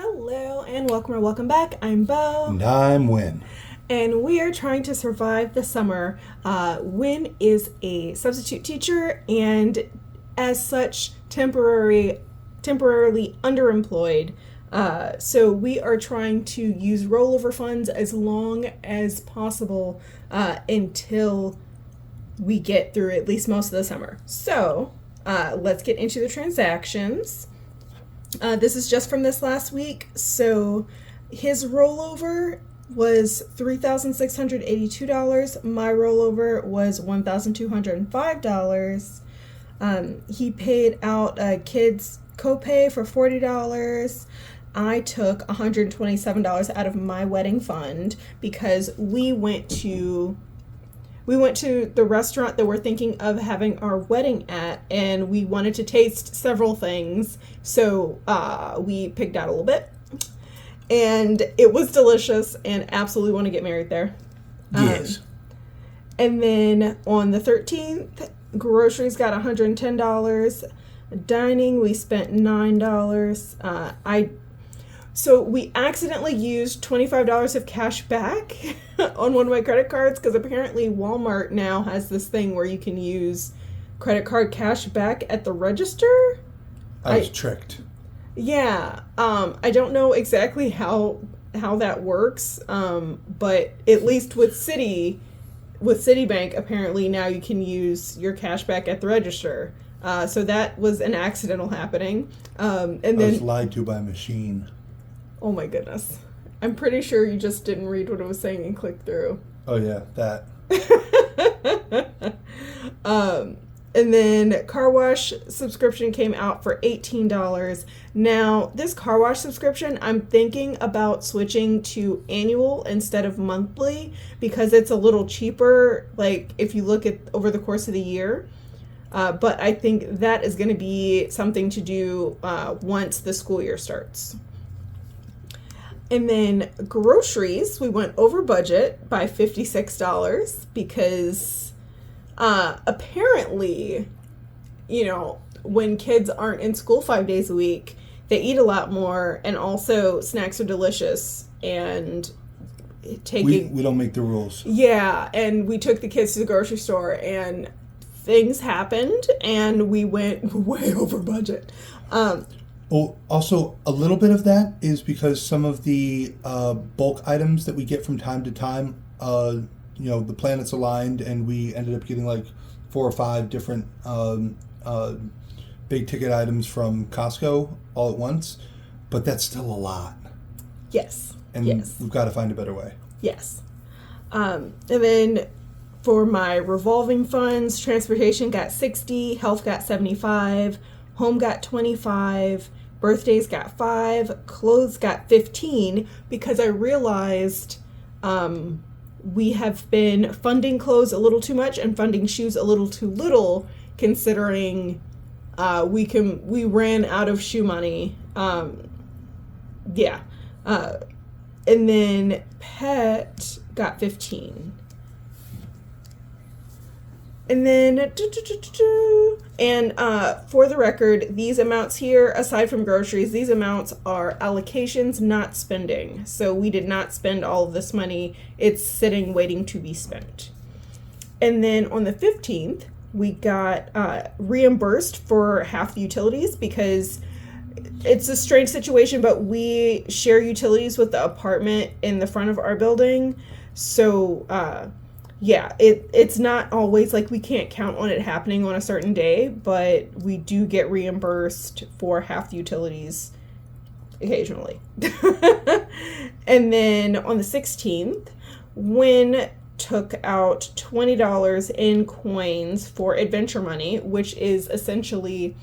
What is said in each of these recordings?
Hello and welcome or welcome back. I'm Bo. And I'm Win. And we are trying to survive the summer. Win is a substitute teacher and as such temporarily underemployed. So we are trying to use rollover funds as long as possible until we get through at least most of the summer. So let's get into the transactions. This is just from this last week. So his rollover was $3,682. My rollover was $1,205. He paid out a kid's copay for $40. I took $127 out of my wedding fund because we went to the restaurant that we're thinking of having our wedding at, and we wanted to taste several things, so we picked out a little bit, and it was delicious, and absolutely want to get married there. Yes. And then on the 13th, groceries got $110. Dining, we spent $9. So we accidentally used $25 of cash back on one of my credit cards because apparently Walmart now has this thing where you can use credit card cash back at the register. I was tricked. Yeah. I don't know exactly how that works, but at least with Citibank, apparently now you can use your cash back at the register. So that was an accidental happening. And then I was lied to by a machine. Oh my goodness. I'm pretty sure you just didn't read what it was saying and click through. Oh yeah, that. And then car wash subscription came out for $18. Now, this car wash subscription, I'm thinking about switching to annual instead of monthly because it's a little cheaper, like if you look at over the course of the year. But I think that is going to be something to do once the school year starts. And then groceries, we went over budget by $56 because apparently, when kids aren't in school 5 days a week, they eat a lot more, and also snacks are delicious. And we don't make the rules. Yeah, and we took the kids to the grocery store, and things happened, and we went way over budget. Also, a little bit of that is because some of the bulk items that we get from time to time, the planets aligned, and we ended up getting like 4 or 5 different big ticket items from Costco all at once. But that's still a lot. Yes. And we've got to find a better way. Yes. And then for my revolving funds, transportation got $60, health got $75, home got $25, birthdays got $5, clothes got $15, because I realized we have been funding clothes a little too much and funding shoes a little too little, considering we ran out of shoe money. And then pet got $15. And then, for the record, these amounts here, aside from groceries, these amounts are allocations, not spending. So we did not spend all of this money. It's sitting waiting to be spent. And then on the 15th, we got reimbursed for half the utilities because it's a strange situation, but we share utilities with the apartment in the front of our building. So, it's not always like we can't count on it happening on a certain day, but we do get reimbursed for half the utilities occasionally. And then on the 16th, Win took out $20 in coins for adventure money, which is essentially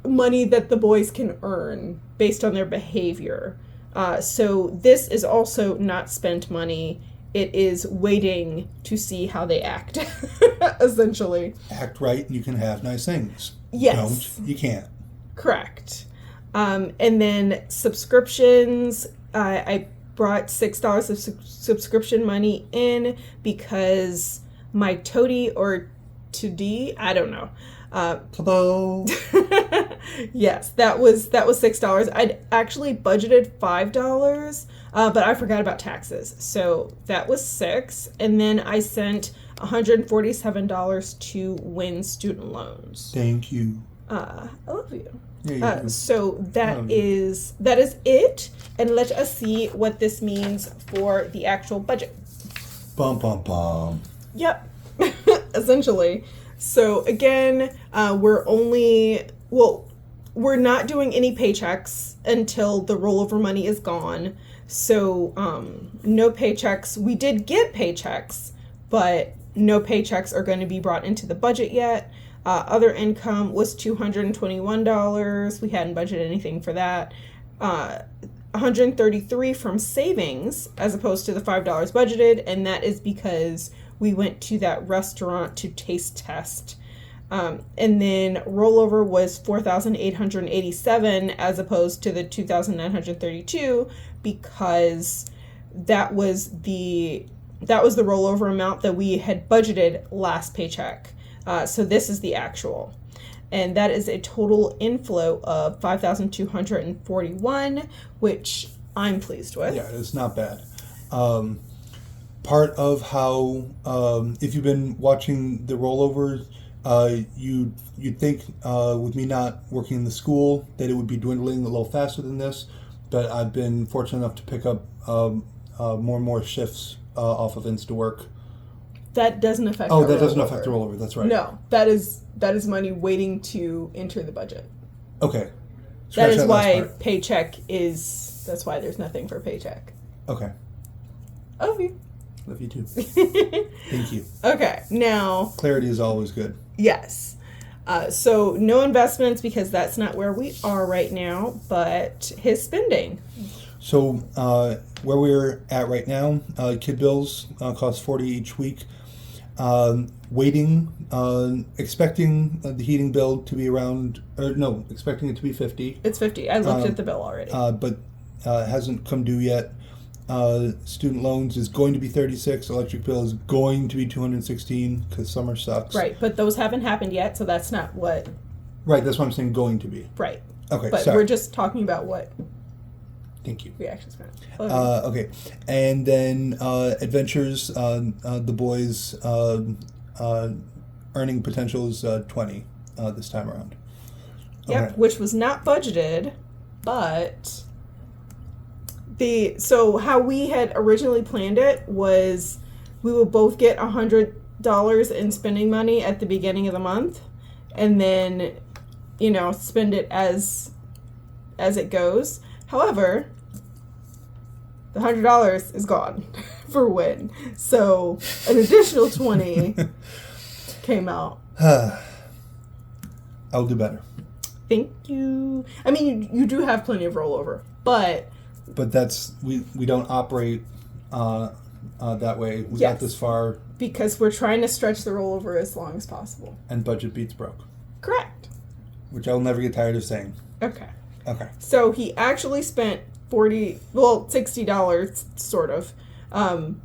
money that the boys can earn based on their behavior. So this is also not spent money. It is waiting to see how they act, essentially. Act right, you can have nice things. Yes. Don't, you can't. Correct. And then subscriptions, I brought $6 of subscription money in because my toady or 2D, I don't know, Hello. Yes, that was $6. I'd actually budgeted $5, but I forgot about taxes, so that was $6. And then I sent $147 to Win Student Loans. Thank you. I love you. Yeah, you do. So that is it, and let us see what this means for the actual budget. Bum bum bum. Yep, essentially. So again, we're not doing any paychecks until the rollover money is gone. So no paychecks. We did get paychecks, but no paychecks are going to be brought into the budget yet. Other income was $221. We hadn't budgeted anything for that. $133 from savings as opposed to the $5 budgeted, and that is because we went to that restaurant to taste test. And then rollover was $4,887 as opposed to the $2,932 because that was the rollover amount that we had budgeted last paycheck. So this is the actual. And that is a total inflow of $5,241, which I'm pleased with. Yeah, it's not bad. Part of how, if you've been watching the rollovers, you'd think with me not working in the school that it would be dwindling a little faster than this, but I've been fortunate enough to pick up more and more shifts off of InstaWork. That doesn't affect. Oh, that doesn't affect the rollover. That's right. No, that is money waiting to enter the budget. Okay. That is why paycheck is. That's why there's nothing for paycheck. Okay. Love you. Love you too. Thank you. Okay, now Clarity is always good. yes. So no investments because that's not where we are right now. But his spending. So where we're at right now, kid bills cost $40 each week. Expecting the heating bill to be expecting it to be $50. It's $50. I looked at the bill already. But hasn't come due yet. Student loans is going to be $36. Electric bill is going to be $216 because summer sucks. Right, but those haven't happened yet, so that's not what. Right, that's what I'm saying. Going to be. Right. Okay. But sorry. we're just talking about what. Thank you. We actually spent. Okay, and then Adventures, the boys' earning potential is 20 this time around. Yep, Okay. which was not budgeted, but so how we had originally planned it was we would both get $100 in spending money at the beginning of the month, and then spend it as it goes. However, the $100 is gone for Win. So an additional 20 came out. I'll do better. Thank you. I mean, you do have plenty of rollover, but that's we don't operate that way. We Yes. got this far, because we're trying to stretch the rollover as long as possible. and budget beats broke, Correct. which I'll never get tired of saying. Okay. Okay. So he actually spent $60 sort of. And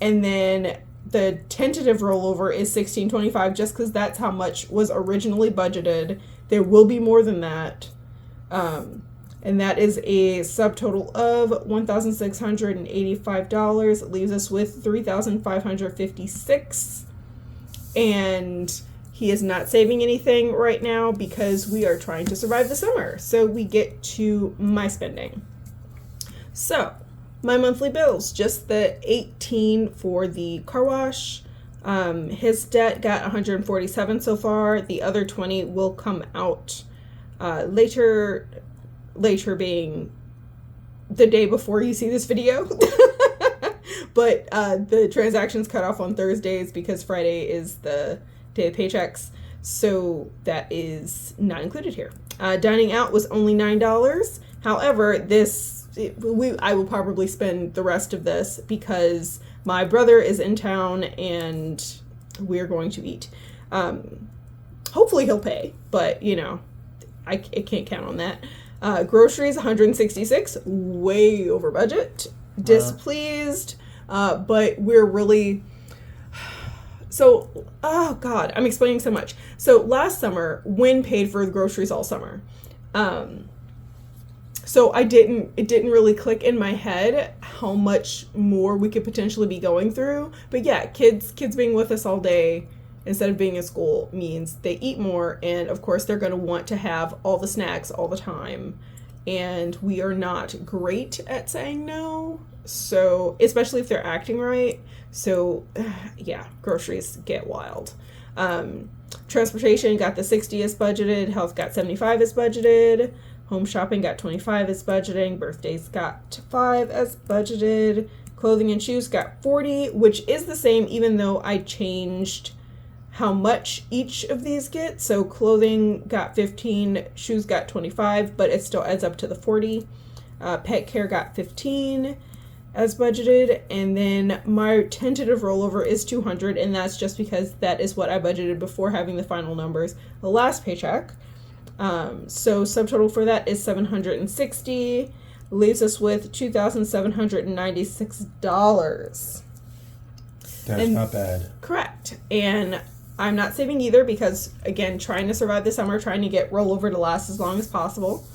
then the tentative rollover is $16.25 just because that's how much was originally budgeted. There will be more than that. And that is a subtotal of $1,685. It leaves us with $3,556. And he is not saving anything right now because we are trying to survive the summer. So we get to my spending. So my monthly bills, just the $18 for the car wash. His debt got $147 so far. The other $20 will come out later being the day before you see this video. But the transactions cut off on Thursdays because Friday is the day of paychecks, so that is not included here. Dining out was only $9. However, I will probably spend the rest of this because my brother is in town and we're going to eat. Hopefully he'll pay, but I can't count on that. Groceries, $166, way over budget. Displeased, but we're really. So, oh God, I'm explaining so much. So last summer, Wynn paid for the groceries all summer. So it didn't really click in my head how much more we could potentially be going through. But yeah, kids being with us all day instead of being in school means they eat more, and of course they're going to want to have all the snacks all the time. And we are not great at saying no. So, especially if they're acting right. So, yeah, groceries get wild. Transportation got the 60 as budgeted. Health got 75 as budgeted. Home shopping got 25 as budgeting. Birthdays got 5 as budgeted. Clothing and shoes got 40, which is the same even though I changed how much each of these get. So clothing got 15, shoes got 25, but it still adds up to the 40. Pet care got 15 as budgeted, and then my tentative rollover is 200, and that's just because that is what I budgeted before having the final numbers the last paycheck. So subtotal for that is 760, leaves us with $2,796. That's not bad. Correct. And I'm not saving either because, again, trying to survive the summer, trying to get rollover to last as long as possible.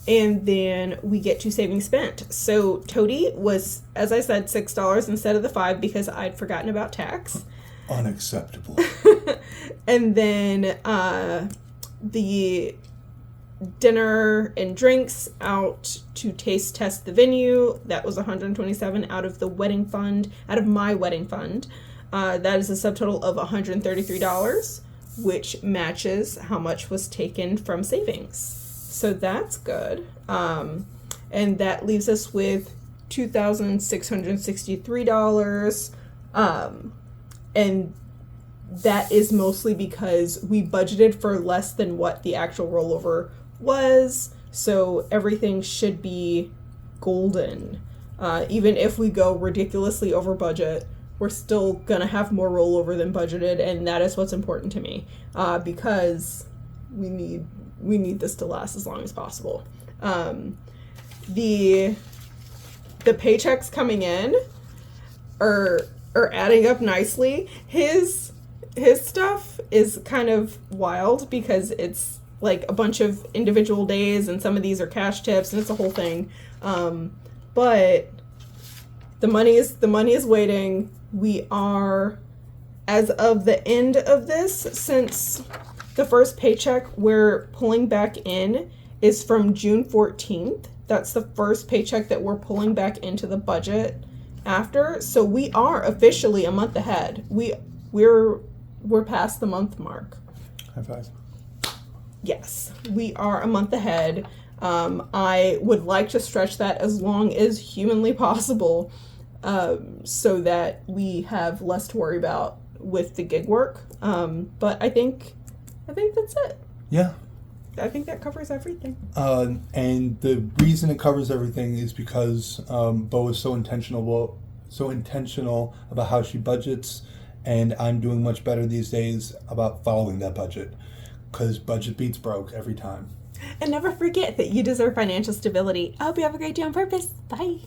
And then we get to saving spent. So Toady was, as I said, $6 instead of the $5 because I'd forgotten about tax. Unacceptable. And then the dinner and drinks out to taste test the venue, that was $127 out of the wedding fund, out of my wedding fund. That is a subtotal of $133, which matches how much was taken from savings. So that's good. And that leaves us with $2,663. And that is mostly because we budgeted for less than what the actual rollover was. So everything should be golden. Even if we go ridiculously over budget, we're still going to have more rollover than budgeted. And that is what's important to me because we need this to last as long as possible. The paychecks coming in are adding up nicely. His stuff is kind of wild because it's like a bunch of individual days and some of these are cash tips and it's a whole thing. But the money is waiting. We are, as of the end of this, since the first paycheck we're pulling back in is from June 14th. That's the first paycheck that we're pulling back into the budget after. So we are officially a month ahead. We're past the month mark. High five. Yes, we are a month ahead. I would like to stretch that as long as humanly possible, so that we have less to worry about with the gig work. But I think that's it. Yeah. I think that covers everything. And the reason it covers everything is because Bo is so intentional about how she budgets, and I'm doing much better these days about following that budget, because budget beats broke every time. And never forget that you deserve financial stability. I hope you have a great day on purpose. Bye.